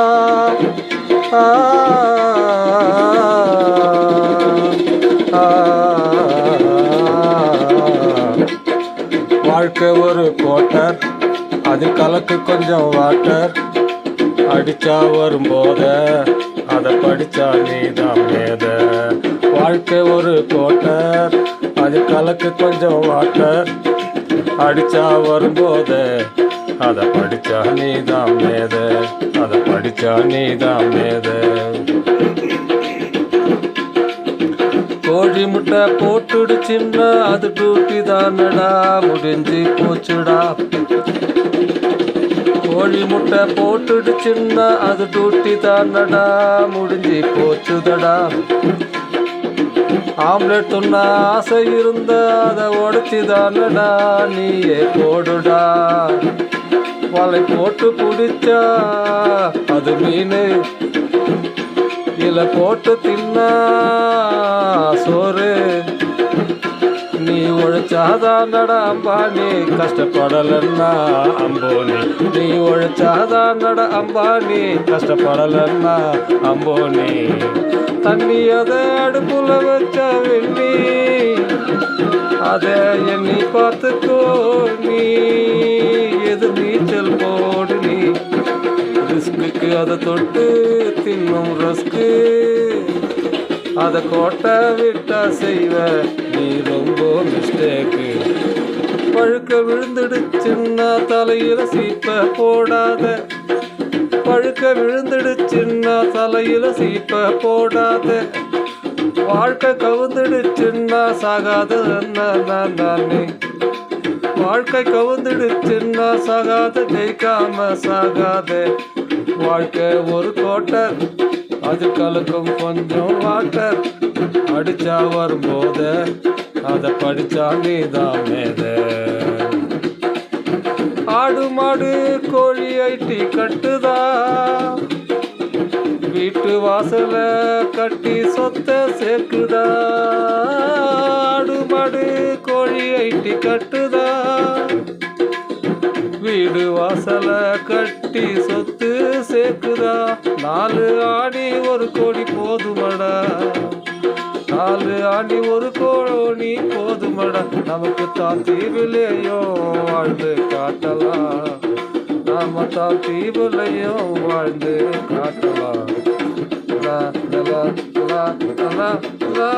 ஆ, ஆ, வாழ்க்கை ஒரு கோட்டர், அது கலக்கு கொஞ்சம் வாட்டர், அடிச்சா வரும் போத அதை படிச்சா நீதான் மேத. வாழ்க்கை ஒரு கோட்டர், அது கலக்கு கொஞ்சம் வாட்டர், அடிச்சா வரும்போத அதை படிச்சா நீதான் மேத, அதை படிச்சா நீதான் மேத. கோழி முட்டை போட்டுடுச்சுன்னா அது டூட்டி தானடா, முடிஞ்சு போச்சுடா. கோழி முட்டை போட்டுடுச்சுன்னா அது டூட்டி தானடா, முடிஞ்சு போச்சுதடா. ஆம்லெட் துண்ணா ஆசை இருந்த அதை உடச்சி தானடா, நீயே போடுடா. வலை போட்டு பிடிச்சா அது மீன், இலை போட்டு தின்னா சோறு. நீ உழைச்சாதானடா அம்பானி, கஷ்டப்படலன்னா அம்போனி. நீ உழைச்சாதானடா அம்பானி, கஷ்டப்படலன்னா அம்போனி. தண்ணி அதை அடுப்புல வச்ச வெண்ணி, அதை எண்ணி பார்த்துக்கோ நீ. எது நீச்சல் போடு நீ, ரிஸ்க்கு அதை தொட்டு தின்னும் ரஸ்க்கு. அதை கோட்டை விட்டா செய்வ நீ ரொம்ப மிஸ்டேக்கு. பழுக்க விழுந்துடுச்சுன்னா தலையில சீப்ப போடாத, பழுக்க விழுந்துடுச்சுன்னா தலையில சீப்ப போடாத. வாழ்க்கை கவுந்துடுச்சுன்னா சாகாத நானே, வாழ்க்கை கவுந்துடுச்சுன்னா சாகாத, ஜெயிக்காம சாகாத. வாழ்க்கை ஒரு கோட்டர், அது கலக்கும் கொஞ்சம் வாட்டர், அடிச்சா வரும்போத அதை படிச்சா நீதான் மேத. ஆடு மாடு கோழி ஐட்டி கட்டுதா, வீட்டு வாசல கட்டி சொத்த சேர்க்குதா. ஆடு மாடு கோழி ஐட்டி கட்டுதா, வீடு வாசல கட்டி சொத்து சேர்க்குதா. 4 ஆணி 1 கோடி போதுமடா, 4 ஆணி 1 கோடி போதுமடா. நமக்கு தான் தீவிலையும் வாழ்ந்து காட்டலாம், நாம தான் தீவிலையும் வாழ்ந்து காட்டலாம். லா லா லா லா லா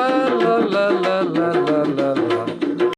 லா லா.